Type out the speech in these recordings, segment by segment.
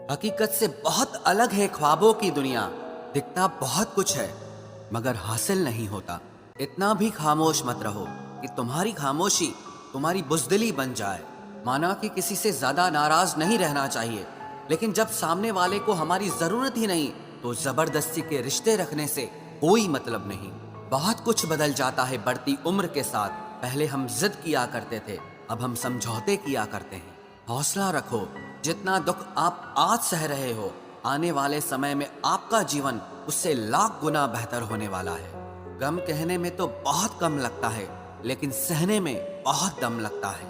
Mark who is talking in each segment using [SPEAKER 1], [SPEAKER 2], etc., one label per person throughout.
[SPEAKER 1] हकीकत से बहुत अलग है ख्वाबों की दुनिया। दिखता बहुत कुछ है मगर हासिल नहीं होता। इतना भी खामोश मत रहो कि तुम्हारी खामोशी तुम्हारी बुज़दिली बन जाए। माना कि किसी से ज्यादा नाराज नहीं रहना चाहिए, लेकिन जब सामने वाले को हमारी जरूरत ही नहीं तो जबरदस्ती के रिश्ते रखने से कोई मतलब नहीं। बहुत कुछ बदल जाता है बढ़ती उम्र के साथ। पहले हम जिद किया करते थे, अब हम समझौते किया करते हैं। हौसला रखो, जितना दुख आप आज सह रहे हो, आने वाले समय में आपका जीवन उससे लाख गुना बेहतर होने वाला है। गम कहने में तो बहुत कम लगता है, लेकिन सहने में बहुत दम लगता है।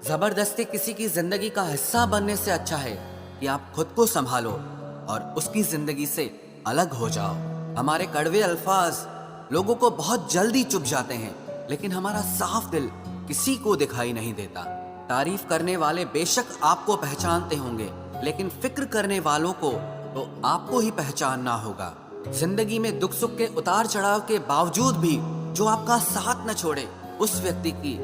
[SPEAKER 1] जबरदस्ती किसी की जिंदगी का हिस्सा बनने से अच्छा है कि आप खुद को संभालो और उसकी जिंदगी से अलग हो जाओ। हमारे कड़वे अल्फाज लोगों को बहुत जल्दी चुभ जाते हैं, लेकिन हमारा साफ दिल किसी को दिखाई नहीं देता। तारीफ करने वाले बेशक आपको पहचानते होंगे, लेकिन फिक्र करने वालों को तो आपको ही पहचानना होगा। जिंदगी में दुख सुख के उतार चढ़ाव के बावजूद भी जो आपका साथ न छोड़े, उस व्यक्ति की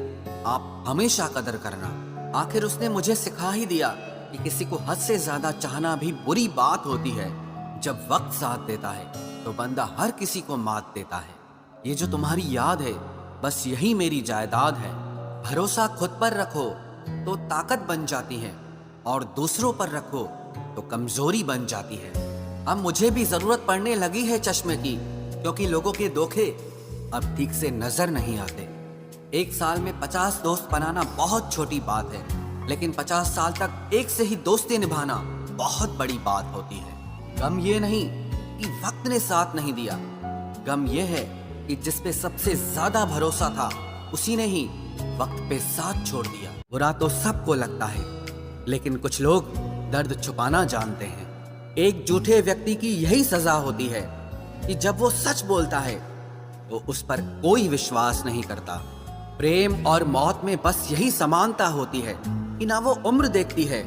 [SPEAKER 1] आप हमेशा कदर करना। आखिर उसने मुझे सिखा ही दिया कि किसी को हद से ज्यादा चाहना भी बुरी बात होती है। जब वक्त साथ देता है तो बंदा हर किसी को मात देता है। ये जो तुम्हारी याद है, बस यही मेरी जायदाद है। भरोसा खुद पर रखो तो ताकत बन जाती है, और दूसरों पर रखो तो कमजोरी बन जाती है। अब मुझे भी जरूरत पड़ने लगी है चश्मे की, क्योंकि लोगों के धोखे अब ठीक से नजर नहीं आते। एक साल में 50 दोस्त बनाना बहुत छोटी बात है, लेकिन 50 साल तक एक से ही दोस्ती निभाना बहुत बड़ी बात होती है। गम ये नहीं कि वक्त ने साथ नहीं दिया, गम ये है कि जिस पे सबसे ज्यादा भरोसा था उसी ने ही वक्त पे साथ छोड़ दिया। बुरा तो सबको लगता है, लेकिन कुछ लोग दर्द छुपाना जानते हैं। एक झूठे व्यक्ति की यही सजा होती है कि जब वो सच बोलता है तो उस पर कोई विश्वास नहीं करता। प्रेम और मौत में बस यही समानता होती है कि ना वो उम्र देखती है,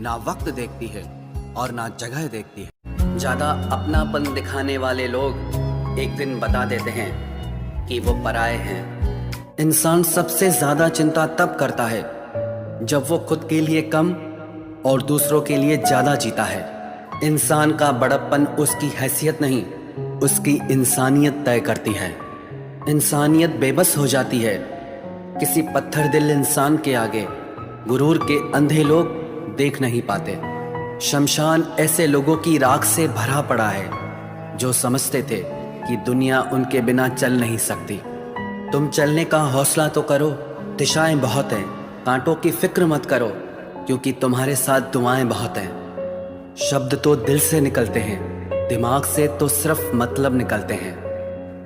[SPEAKER 1] ना वक्त देखती है, और ना जगह देखती है। ज्यादा अपनापन दिखाने वाले लोग एक दिन बता देते हैं कि वो पराये हैं। इंसान सबसे ज्यादा चिंता तब करता है जब वो खुद के लिए कम और दूसरों के लिए ज्यादा जीता है। इंसान का बड़प्पन उसकी हैसियत नहीं, उसकी इंसानियत तय करती है। इंसानियत बेबस हो जाती है किसी पत्थर दिल इंसान के आगे। गुरूर के अंधे लोग देख नहीं पाते। शमशान ऐसे लोगों की राख से भरा पड़ा है जो समझते थे कि दुनिया उनके बिना चल नहीं सकती। तुम चलने का हौसला तो करो, दिशाएं बहुत हैं। कांटों की फिक्र मत करो, क्योंकि तुम्हारे साथ दुआएं बहुत हैं। शब्द तो दिल से निकलते हैं, दिमाग से तो सिर्फ मतलब निकलते हैं।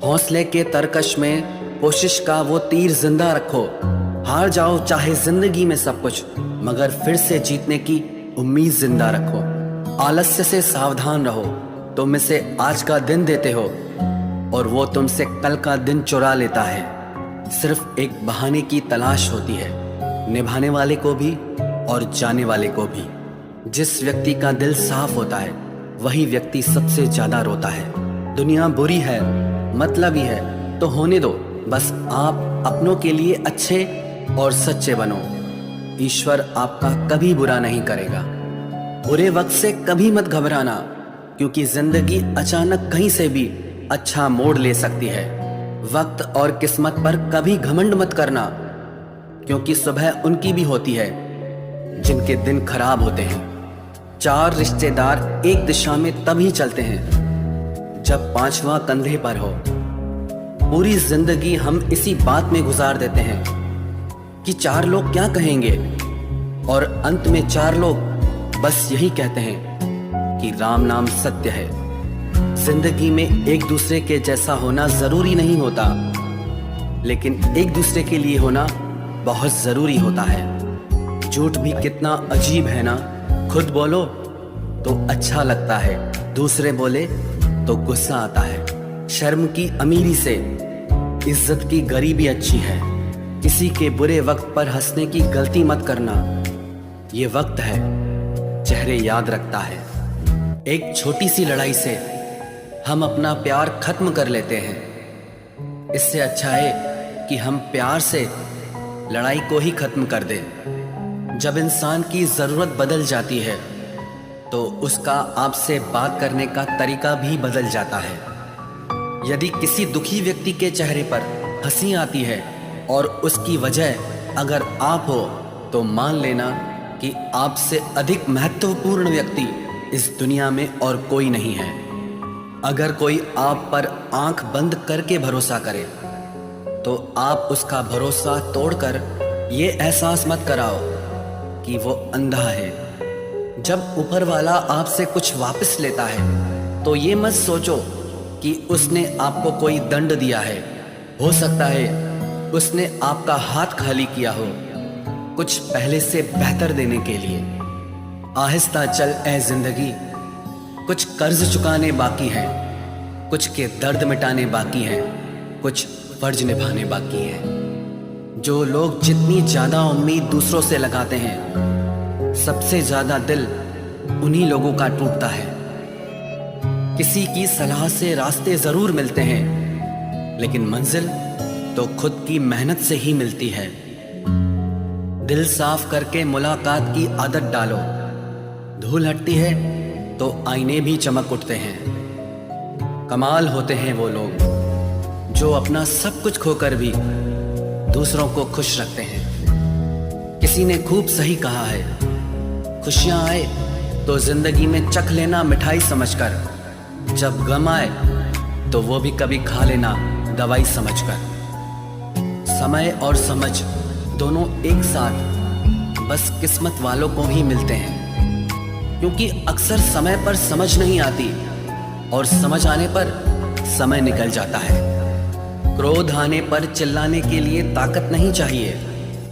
[SPEAKER 1] हौसले के तरकश में कोशिश का वो तीर जिंदा रखो। हार जाओ चाहे जिंदगी में सब कुछ, मगर फिर से जीतने की उम्मीद जिंदा रखो। आलस्य से सावधान रहो, तुम इसे आज का दिन देते हो और वो तुमसे कल का दिन चुरा लेता है। सिर्फ एक बहाने की तलाश होती है, निभाने वाले को भी और जाने वाले को भी। जिस व्यक्ति का दिल साफ होता है वही व्यक्ति सबसे ज्यादा रोता है। दुनिया बुरी है, मतलबी है तो होने दो, बस आप अपनों के लिए अच्छे और सच्चे बनो। ईश्वर आपका कभी बुरा नहीं करेगा। बुरे वक्त से कभी मत घबराना, क्योंकि जिंदगी अचानक कहीं से भी अच्छा मोड़ ले सकती है। वक्त और किस्मत पर कभी घमंड मत करना, क्योंकि सुबह उनकी भी होती है जिनके दिन खराब होते हैं। 4 रिश्तेदार एक दिशा में तभी चलते हैं जब 5वां कंधे पर हो। पूरी जिंदगी हम इसी बात में गुजार देते हैं कि 4 लोग क्या कहेंगे, और अंत में 4 लोग बस यही कहते हैं कि राम नाम सत्य है। जिंदगी में एक दूसरे के जैसा होना जरूरी नहीं होता, लेकिन एक दूसरे के लिए होना बहुत जरूरी होता है। झूठ भी कितना अजीब है ना। खुद बोलो तो अच्छा लगता है, दूसरे बोले तो गुस्सा आता है। शर्म की अमीरी से इज्जत की गरीबी अच्छी है। किसी के बुरे वक्त पर हंसने की गलती मत करना। ये वक्त है, चेहरे याद रखता है। एक छोटी सी लड़ाई से हम अपना प्यार खत्म कर लेते हैं। इससे अच्छा है कि हम प्यार से लड़ाई को ही खत्म कर दें। जब इंसान की जरूरत बदल जाती है तो उसका आपसे बात करने का तरीका भी बदल जाता है। यदि किसी दुखी व्यक्ति के चेहरे पर हंसी आती है और उसकी वजह अगर आप हो, तो मान लेना कि आपसे अधिक महत्वपूर्ण व्यक्ति इस दुनिया में और कोई नहीं है। अगर कोई आप पर आंख बंद करके भरोसा करे, तो आप उसका भरोसा तोड़कर ये एहसास मत कराओ कि वो अंधा है। जब ऊपर वाला आपसे कुछ वापस लेता है, तो ये मत सोचो कि उसने आपको कोई दंड दिया है। हो सकता है उसने आपका हाथ खाली किया हो, कुछ पहले से बेहतर देने के लिए। आहिस्ता चल ए जिंदगी, कुछ कर्ज चुकाने बाकी हैं, कुछ के दर्द मिटाने बाकी हैं, कुछ फर्ज निभाने बाकी हैं। जो लोग जितनी ज़्यादा उम्मीद दूसरों से लगाते हैं, सबसे ज़्यादा दिल उन्हीं लोगों का टूटता है। किसी की सलाह से रास्ते ज़रूर मिलते हैं, लेकिन मंजिल तो खुद की मेहनत से ही मिलती है। दिल साफ करके मुलाकात की आदत डालो। धूल हटती है तो आईने भी चमक उठते हैं। कमाल होते हैं वो लोग जो अपना सब कुछ खोकर भी दूसरों को खुश रखते हैं। किसी ने खूब सही कहा है, खुशियां आए तो जिंदगी में चख लेना मिठाई समझकर, जब गम आए तो वो भी कभी खा लेना दवाई समझकर। समय और समझ दोनों एक साथ बस किस्मत वालों को ही मिलते हैं, क्योंकि अक्सर समय पर समझ नहीं आती और समझ आने पर समय निकल जाता है। क्रोध आने पर चिल्लाने के लिए ताकत नहीं चाहिए,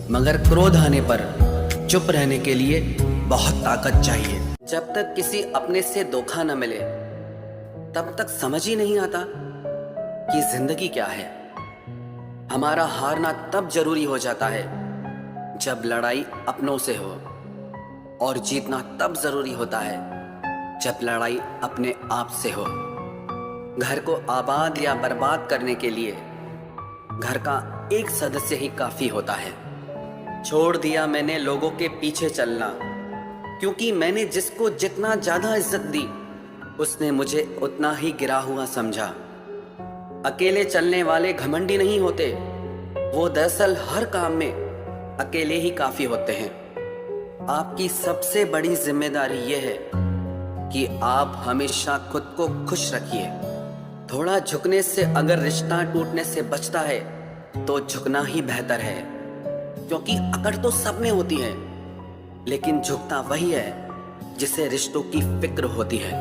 [SPEAKER 1] मगर क्रोध आने पर चुप रहने के लिए बहुत ताकत चाहिए। जब तक किसी अपने से धोखा न मिले, तब तक समझ ही नहीं आता कि जिंदगी क्या है। हमारा हारना तब जरूरी हो जाता है जब लड़ाई अपनों से हो, और जीतना तब जरूरी होता है जब लड़ाई अपने आप से हो। घर को आबाद या बर्बाद करने के लिए घर का एक सदस्य ही काफी होता है। छोड़ दिया मैंने लोगों के पीछे चलना, क्योंकि मैंने जिसको जितना ज्यादा इज्जत दी, उसने मुझे उतना ही गिरा हुआ समझा। अकेले चलने वाले घमंडी नहीं होते, वो दरअसल हर काम में अकेले ही काफी होते हैं। आपकी सबसे बड़ी जिम्मेदारी यह है कि आप हमेशा खुद को खुश रखिए। थोड़ा झुकने से अगर रिश्ता टूटने से बचता है, तो झुकना ही बेहतर है, क्योंकि अकड़ तो सब में होती है, लेकिन झुकता वही है जिसे रिश्तों की फिक्र होती है।